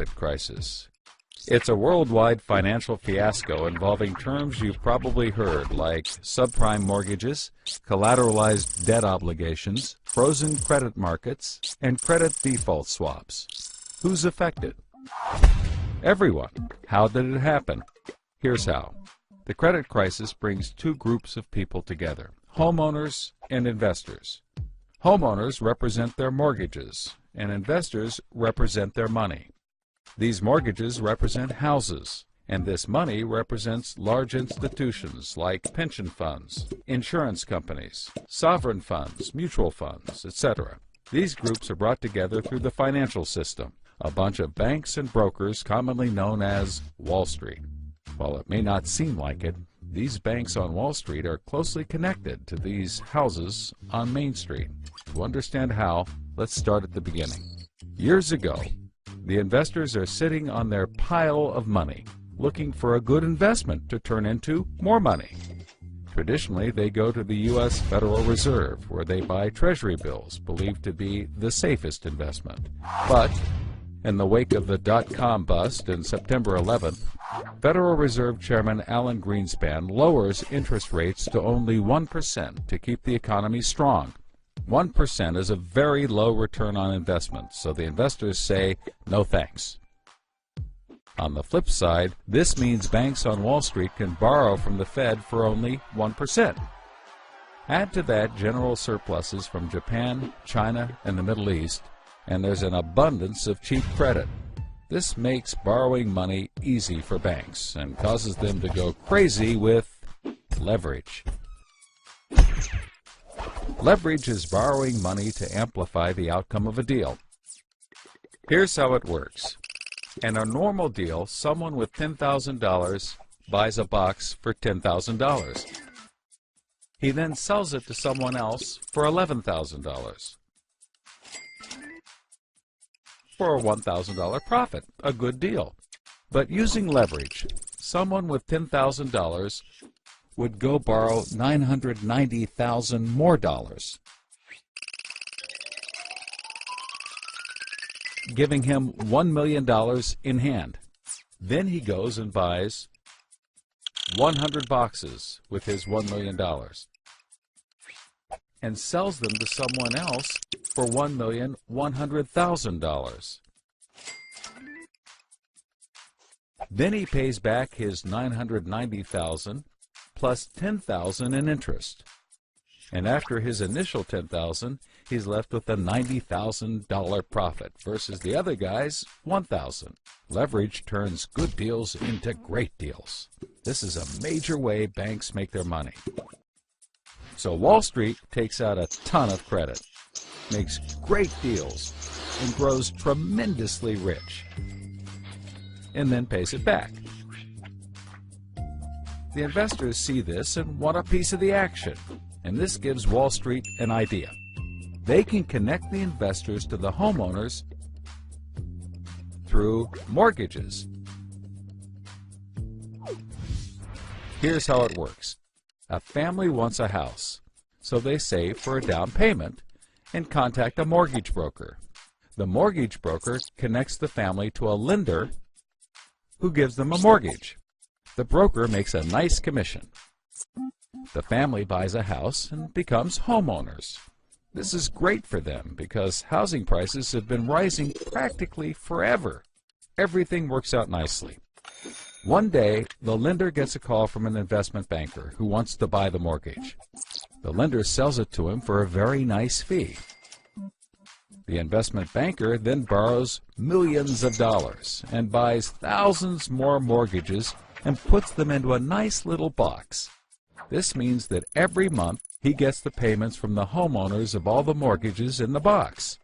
crisis. It's a worldwide financial fiasco involving terms you've probably heard like subprime mortgages, collateralized debt obligations, frozen credit markets, and credit default swaps. Who's affected? Everyone. How did it happen? Here's how. The credit crisis brings two groups of people together, homeowners and investors. Homeowners represent their mortgages, and investors represent their money. These mortgages represent houses, and this money represents large institutions like pension funds, insurance companies, sovereign funds, mutual funds, etc. These groups are brought together through the financial system, a bunch of banks and brokers commonly known as Wall Street. While it may not seem like it, these banks on Wall Street are closely connected to these houses on Main Street. To understand how, let's start at the beginning. Years ago, the investors are sitting on their pile of money, looking for a good investment to turn into more money. Traditionally, they go to the U.S. Federal Reserve, where they buy treasury bills, believed to be the safest investment. But in the wake of the dot-com bust in September 11th, Federal Reserve Chairman Alan Greenspan lowers interest rates to only 1% to keep the economy strong. 1% is a very low return on investment, so the investors say, no thanks. On the flip side, this means banks on Wall Street can borrow from the Fed for only 1%. Add to that general surpluses from Japan, China, and the Middle East, and there's an abundance of cheap credit. This makes borrowing money easy for banks and causes them to go crazy with leverage. Leverage is borrowing money to amplify the outcome of a deal. Here's how it works. In a normal deal, someone with $10,000 buys a box for $10,000. He then sells it to someone else for $11,000. For a $1,000 profit, a good deal. But using leverage, someone with $10,000 would go borrow $990,000 more dollars, giving him $1 million in hand. Then he goes and buys 100 boxes with his $1 million and sells them to someone else for $1,100,000. Then he pays back his $990,000 plus $10,000 in interest. And after his initial $10,000, he's left with a $90,000 profit versus the other guy's $1,000. Leverage turns good deals into great deals. This is a major way banks make their money. So Wall Street takes out a ton of credit, makes great deals, and grows tremendously rich, and then pays it back. The investors see this and want a piece of the action, and this gives Wall Street an idea. They can connect the investors to the homeowners through mortgages. Here's how it works. A family wants a house, so they save for a down payment and contact a mortgage broker. The mortgage broker connects the family to a lender who gives them a mortgage. The broker makes a nice commission. The family buys a house and becomes homeowners. This is great for them because housing prices have been rising practically forever. Everything works out nicely. One day, the lender gets a call from an investment banker who wants to buy the mortgage. The lender sells it to him for a very nice fee. The investment banker then borrows millions of dollars and buys thousands more mortgages and puts them into a nice little box. This means that every month he gets the payments from the homeowners of all the mortgages in the box.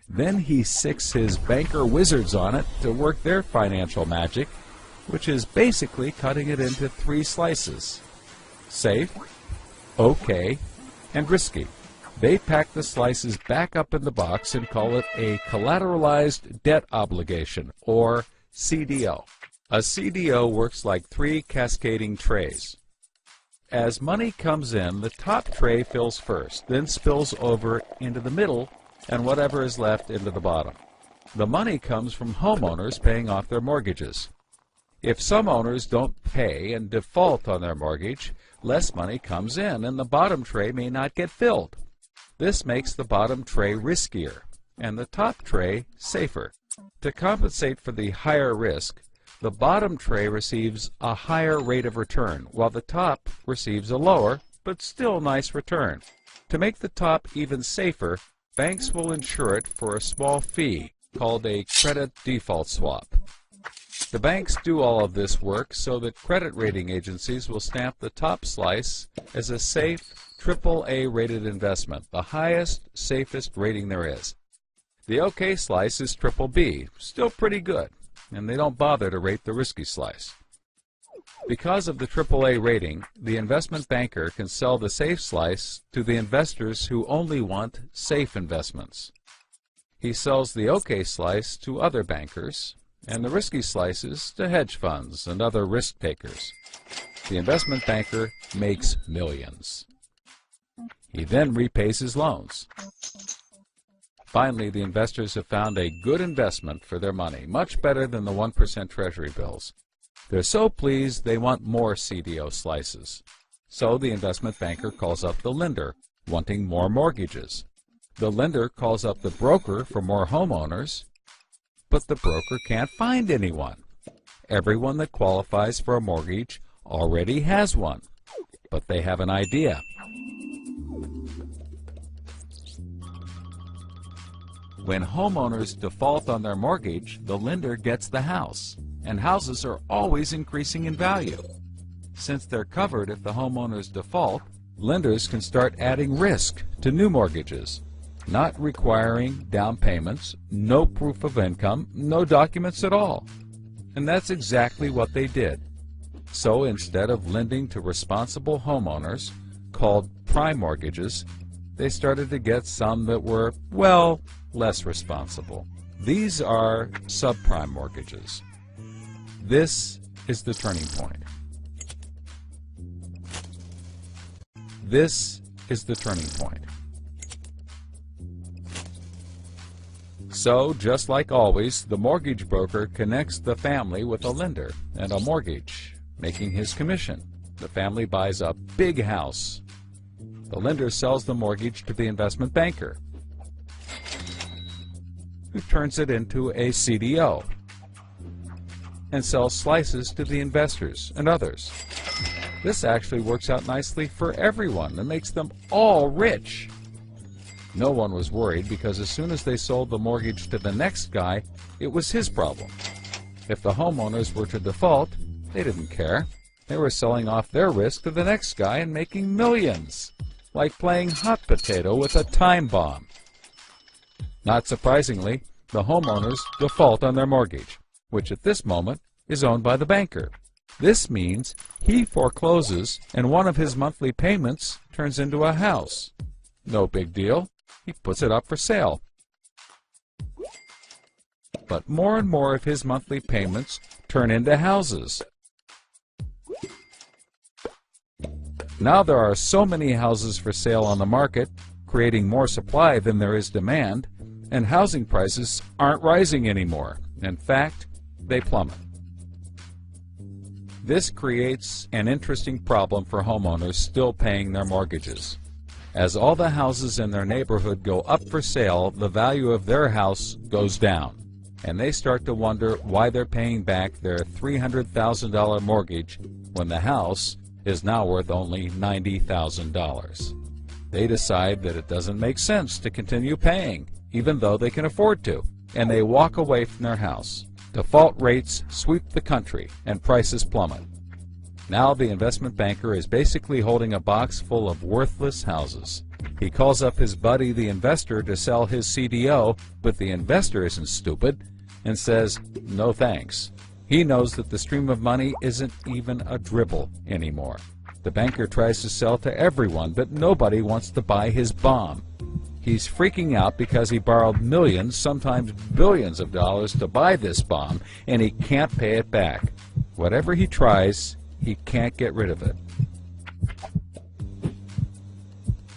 Then he sicks his banker wizards on it to work their financial magic, which is basically cutting it into 3 slices: safe, okay, and risky. They pack the slices back up in the box and call it a collateralized debt obligation, or CDO. A CDO works like 3 cascading trays. As money comes in, the top tray fills first, then spills over into the middle, and whatever is left into the bottom. The money comes from homeowners paying off their mortgages. If some owners don't pay and default on their mortgage, less money comes in and the bottom tray may not get filled. This makes the bottom tray riskier and the top tray safer. To compensate for the higher risk, the bottom tray receives a higher rate of return, while the top receives a lower, but still nice return. To make the top even safer, banks will insure it for a small fee, called a credit default swap. The banks do all of this work so that credit rating agencies will stamp the top slice as a safe, AAA rated investment, the highest, safest rating there is. The OK slice is BBB, still pretty good, and they don't bother to rate the risky slice. Because of the AAA rating, the investment banker can sell the safe slice to the investors who only want safe investments. He sells the OK slice to other bankers, and the risky slices to hedge funds and other risk takers. The investment banker makes millions. He then repays his loans. Finally, the investors have found a good investment for their money, much better than the 1% Treasury bills. They're so pleased they want more CDO slices. So the investment banker calls up the lender, wanting more mortgages. The lender calls up the broker for more homeowners, but the broker can't find anyone. Everyone that qualifies for a mortgage already has one, but they have an idea. When homeowners default on their mortgage, the lender gets the house, and houses are always increasing in value. Since they're covered if the homeowners default, lenders can start adding risk to new mortgages, not requiring down payments, no proof of income, no documents at all. And that's exactly what they did. So instead of lending to responsible homeowners, called prime mortgages, they started to get some that were, well, less responsible. These are subprime mortgages. This is the turning point. This is the turning point. So, just like always, the mortgage broker connects the family with a lender and a mortgage, making his commission. The family buys a big house. The lender sells the mortgage to the investment banker, who turns it into a CDO and sells slices to the investors and others. This actually works out nicely for everyone and makes them all rich. No one was worried because as soon as they sold the mortgage to the next guy, it was his problem. If the homeowners were to default, they didn't care. They were selling off their risk to the next guy and making millions, like playing hot potato with a time bomb. Not surprisingly, the homeowners default on their mortgage, which at this moment is owned by the banker. This means he forecloses and one of his monthly payments turns into a house. No big deal. He puts it up for sale. But more and more of his monthly payments turn into houses. Now there are so many houses for sale on the market, creating more supply than there is demand, and housing prices aren't rising anymore. In fact, they plummet. This creates an interesting problem for homeowners still paying their mortgages. As all the houses in their neighborhood go up for sale, the value of their house goes down, and they start to wonder why they're paying back their $300,000 mortgage when the house is now worth only $90,000. They decide that it doesn't make sense to continue paying, even though they can afford to, and they walk away from their house. Default rates sweep the country, and prices plummet. Now the investment banker is basically holding a box full of worthless houses. He calls up his buddy the investor to sell his CDO, but the investor isn't stupid and says, no thanks. He knows that the stream of money isn't even a dribble anymore. The banker tries to sell to everyone, but nobody wants to buy his bomb. He's freaking out because he borrowed millions, sometimes billions of dollars to buy this bomb, and he can't pay it back. Whatever he tries, he can't get rid of it.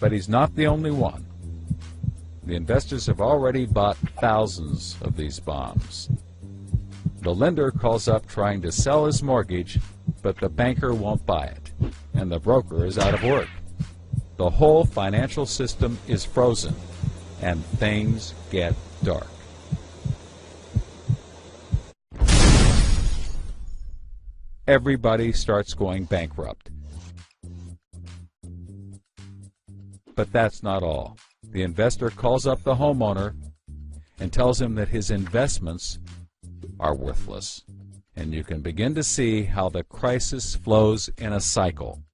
But he's not the only one. The investors have already bought thousands of these bonds. The lender calls up trying to sell his mortgage, but the banker won't buy it, and the broker is out of work. The whole financial system is frozen, and things get dark. Everybody starts going bankrupt. But that's not all. The investor calls up the homeowner and tells him that his investments are worthless. And you can begin to see how the crisis flows in a cycle.